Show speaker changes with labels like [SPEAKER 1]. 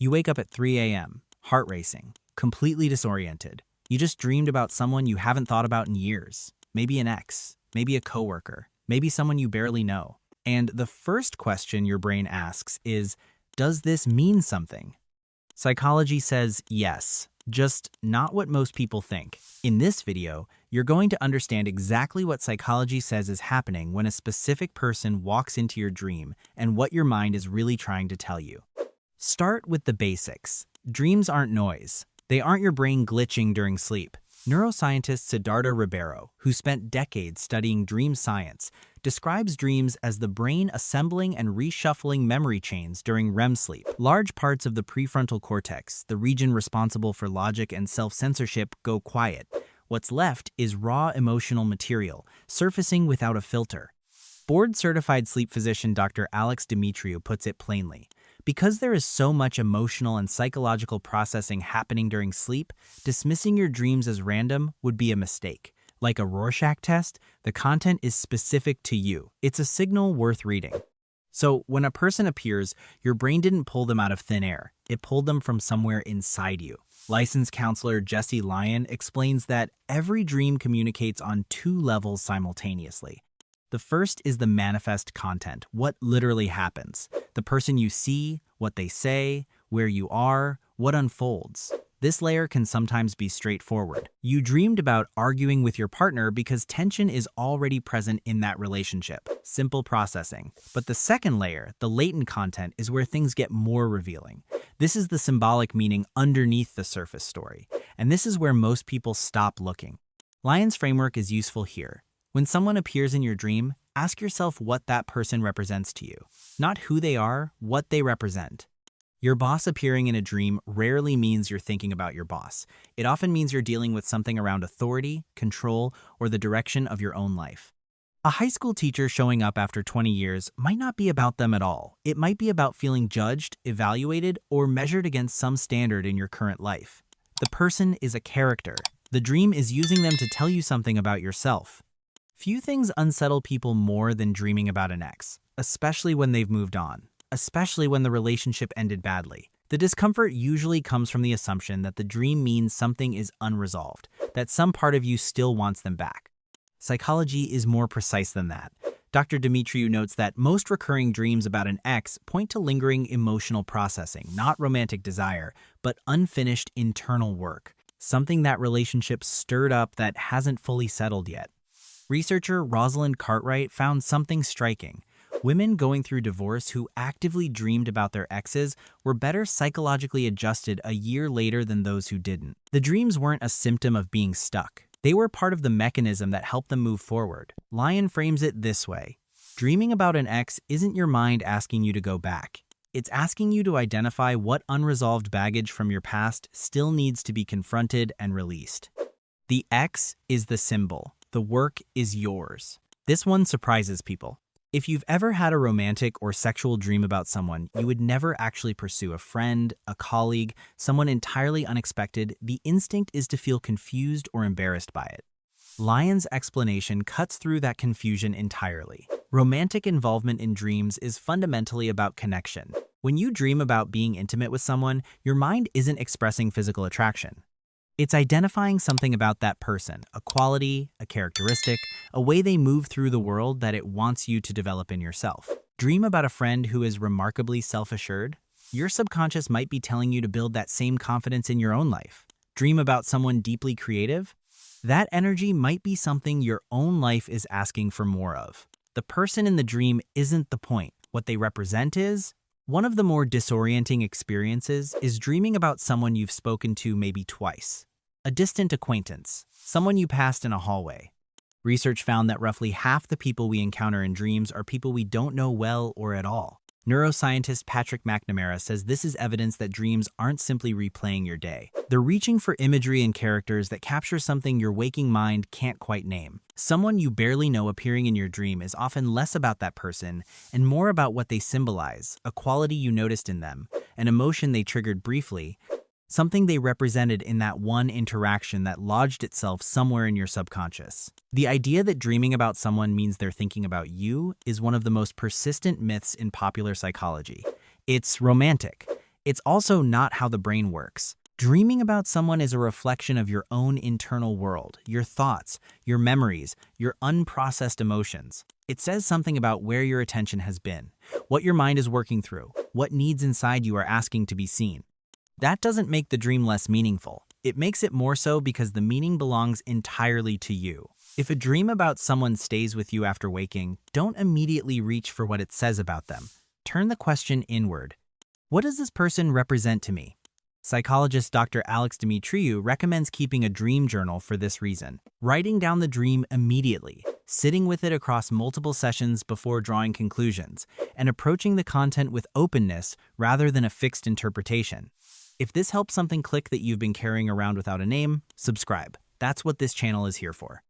[SPEAKER 1] You wake up at 3 a.m., heart racing, completely disoriented. You just dreamed about someone you haven't thought about in years. Maybe an ex, maybe a coworker, maybe someone you barely know. And the first question your brain asks is, does this mean something? Psychology says yes, just not what most people think. In this video, you're going to understand exactly what psychology says is happening when a specific person walks into your dream and what your mind is really trying to tell you. Start with the basics. Dreams aren't noise. They aren't your brain glitching during sleep. Neuroscientist Siddhartha Ribeiro, who spent decades studying dream science, describes dreams as the brain assembling and reshuffling memory chains during REM sleep. Large parts of the prefrontal cortex, the region responsible for logic and self-censorship, go quiet. What's left is raw emotional material, surfacing without a filter. Board-certified sleep physician Dr. Alex Dimitriou puts it plainly. Because there is so much emotional and psychological processing happening during sleep, dismissing your dreams as random would be a mistake. Like a Rorschach test, the content is specific to you. It's a signal worth reading. So when a person appears, your brain didn't pull them out of thin air. It pulled them from somewhere inside you. Licensed counselor Jesse Lyon explains that every dream communicates on two levels simultaneously. The first is the manifest content, what literally happens. The person you see, what they say, where you are, what unfolds. This layer can sometimes be straightforward. You dreamed about arguing with your partner because tension is already present in that relationship. Simple processing. But the second layer, the latent content, is where things get more revealing. This is the symbolic meaning underneath the surface story. And this is where most people stop looking. Lyon's framework is useful here. When someone appears in your dream, ask yourself what that person represents to you. Not who they are, what they represent. Your boss appearing in a dream rarely means you're thinking about your boss. It often means you're dealing with something around authority, control, or the direction of your own life. A high school teacher showing up after 20 years might not be about them at all. It might be about feeling judged, evaluated, or measured against some standard in your current life. The person is a character. The dream is using them to tell you something about yourself. Few things unsettle people more than dreaming about an ex, especially when they've moved on, especially when the relationship ended badly. The discomfort usually comes from the assumption that the dream means something is unresolved, that some part of you still wants them back. Psychology is more precise than that. Dr. Dimitriou notes that most recurring dreams about an ex point to lingering emotional processing, not romantic desire, but unfinished internal work, something that relationship stirred up that hasn't fully settled yet. Researcher Rosalind Cartwright found something striking. Women going through divorce who actively dreamed about their exes were better psychologically adjusted a year later than those who didn't. The dreams weren't a symptom of being stuck. They were part of the mechanism that helped them move forward. Lyon frames it this way. Dreaming about an ex isn't your mind asking you to go back. It's asking you to identify what unresolved baggage from your past still needs to be confronted and released. The ex is the symbol. The work is yours. This one surprises people. If you've ever had a romantic or sexual dream about someone you would never actually pursue, a friend, a colleague, someone entirely unexpected, the instinct is to feel confused or embarrassed by it. Lyon's explanation cuts through that confusion entirely. Romantic involvement in dreams is fundamentally about connection. When you dream about being intimate with someone, your mind isn't expressing physical attraction. It's identifying something about that person, a quality, a characteristic, a way they move through the world that it wants you to develop in yourself. Dream about a friend who is remarkably self-assured? Your subconscious might be telling you to build that same confidence in your own life. Dream about someone deeply creative? That energy might be something your own life is asking for more of. The person in the dream isn't the point. What they represent is. One of the more disorienting experiences is dreaming about someone you've spoken to maybe twice. A distant acquaintance, someone you passed in a hallway. Research found that roughly half the people we encounter in dreams are people we don't know well or at all. Neuroscientist Patrick McNamara says this is evidence that dreams aren't simply replaying your day. They're reaching for imagery and characters that capture something your waking mind can't quite name. Someone you barely know appearing in your dream is often less about that person and more about what they symbolize, a quality you noticed in them, an emotion they triggered briefly, something they represented in that one interaction that lodged itself somewhere in your subconscious. The idea that dreaming about someone means they're thinking about you is one of the most persistent myths in popular psychology. It's romantic. It's also not how the brain works. Dreaming about someone is a reflection of your own internal world, your thoughts, your memories, your unprocessed emotions. It says something about where your attention has been, what your mind is working through, what needs inside you are asking to be seen. That doesn't make the dream less meaningful. It makes it more so because the meaning belongs entirely to you. If a dream about someone stays with you after waking, don't immediately reach for what it says about them. Turn the question inward. What does this person represent to me? Psychologist Dr. Alex Dimitriou recommends keeping a dream journal for this reason. Writing down the dream immediately, sitting with it across multiple sessions before drawing conclusions, and approaching the content with openness rather than a fixed interpretation. If this helps something click that you've been carrying around without a name, subscribe. That's what this channel is here for.